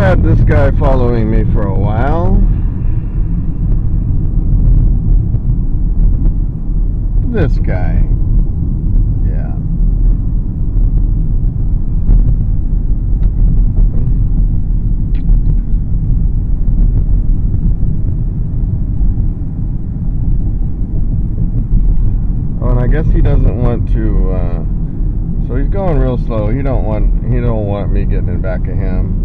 had this guy following me for a while. This guy. Yeah. Oh, and I guess he doesn't want to, so he's going real slow. He don't want me getting in back of him.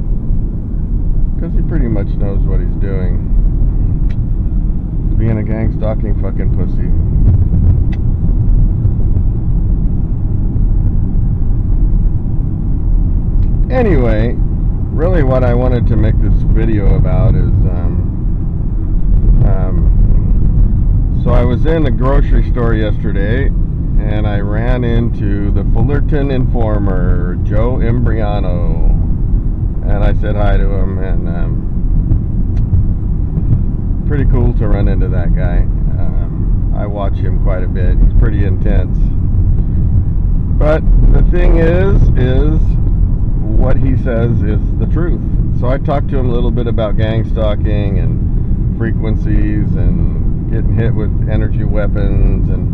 Because he pretty much knows what he's doing. He's being a gang-stalking fucking pussy. Anyway, really what I wanted to make this video about is, so I was in a grocery store yesterday, and I ran into the Fullerton Informer, Joe Imbriano. And I said hi to him, and pretty cool to run into that guy. I watch him quite a bit. He's pretty intense. But the thing is what he says is the truth. So I talked to him a little bit about gang stalking and frequencies and getting hit with energy weapons, and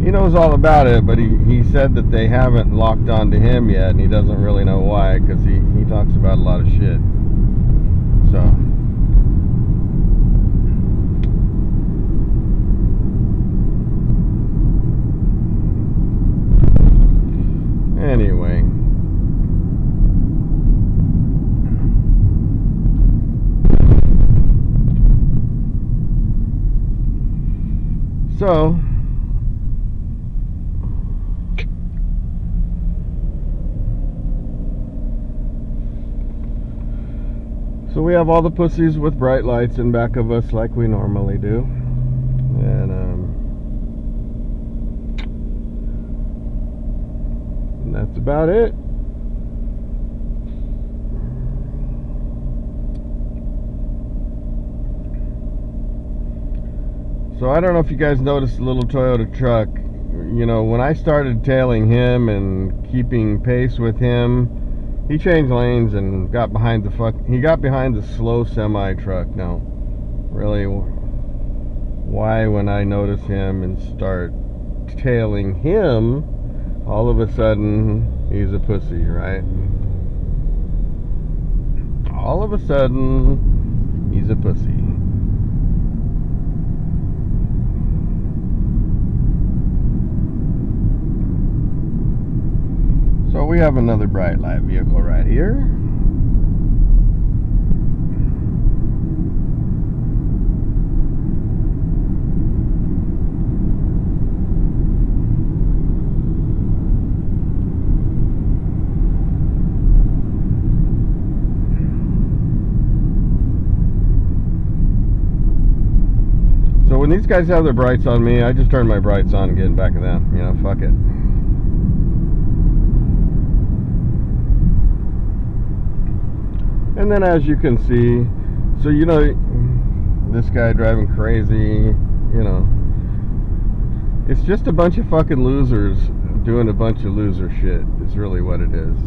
he knows all about it, but he said that they haven't locked on to him yet, and he doesn't really know why, because he talks about a lot of shit. So anyway, So we have all the pussies with bright lights in back of us like we normally do. And that's about it. So I don't know if you guys noticed the little Toyota truck. You know, when I started tailing him and keeping pace with him, he changed lanes and got behind the slow semi truck. Now, really, why when I notice him and start tailing him, all of a sudden he's a pussy, right? All of a sudden he's a pussy. So we have another bright light vehicle right here. So when these guys have their brights on me, I just turn my brights on and get in back of them. You know, fuck it. And then as you can see, so you know, this guy driving crazy, you know, it's just a bunch of fucking losers doing a bunch of loser shit is really what it is.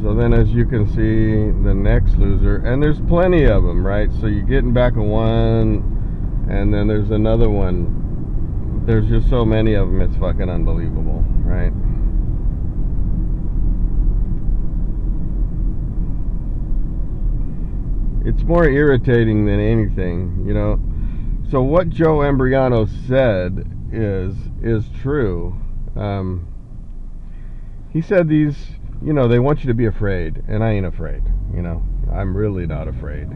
So then as you can see, the next loser, and there's plenty of them, right? So you get in back of one, and then there's another one. There's just so many of them, it's fucking unbelievable, right? It's more irritating than anything, you know. So what Joe Imbriano said is true. He said these, you know, they want you to be afraid, and I ain't afraid, you know. I'm really not afraid.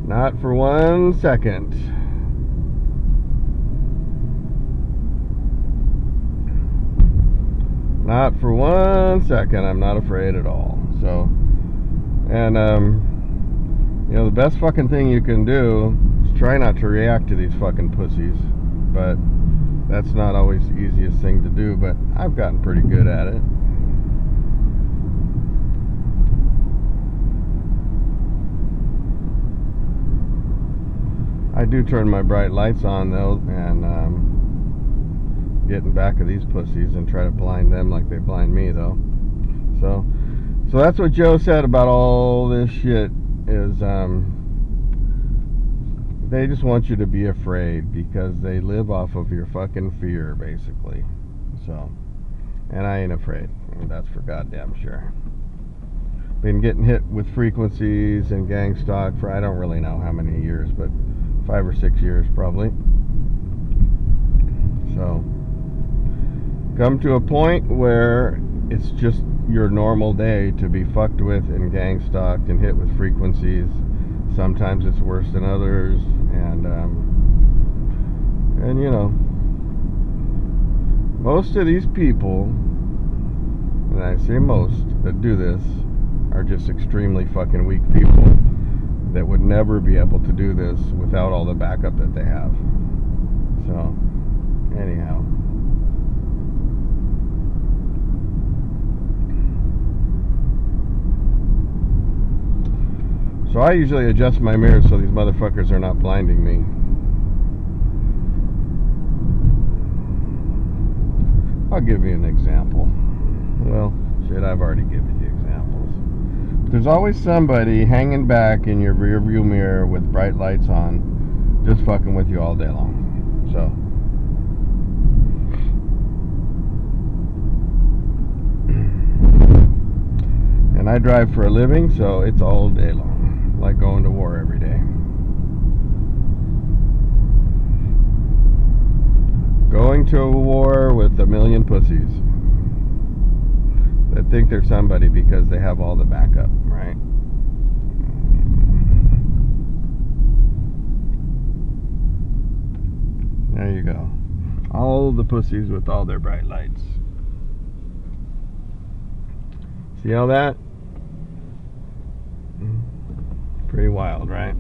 Not for 1 second. Not for 1 second, I'm not afraid at all. So, and you know, the best fucking thing you can do is try not to react to these fucking pussies. But that's not always the easiest thing to do, but I've gotten pretty good at it. I do turn my bright lights on though, and get in back of these pussies and try to blind them like they blind me though. So So that's what Joe said about all this shit is they just want you to be afraid because they live off of your fucking fear, basically. So, and I ain't afraid. That's for goddamn sure. Been getting hit with frequencies and gang stalk for I don't really know how many years, but 5 or 6 years probably. So, come to a point where it's just your normal day to be fucked with and gang stalked and hit with frequencies. Sometimes it's worse than others, and you know, most of these people, and I say most, that do this are just extremely fucking weak people that would never be able to do this without all the backup that they have. So, anyhow. So I usually adjust my mirrors so these motherfuckers are not blinding me. I'll give you an example. Well, shit, I've already given you examples. There's always somebody hanging back in your rear view mirror with bright lights on, just fucking with you all day long. So, and I drive for a living, so it's all day long. Like going to war every day. Going to a war with a million pussies that think they're somebody because they have all the backup, right? There you go. All the pussies with all their bright lights. See all that? Pretty wild, right?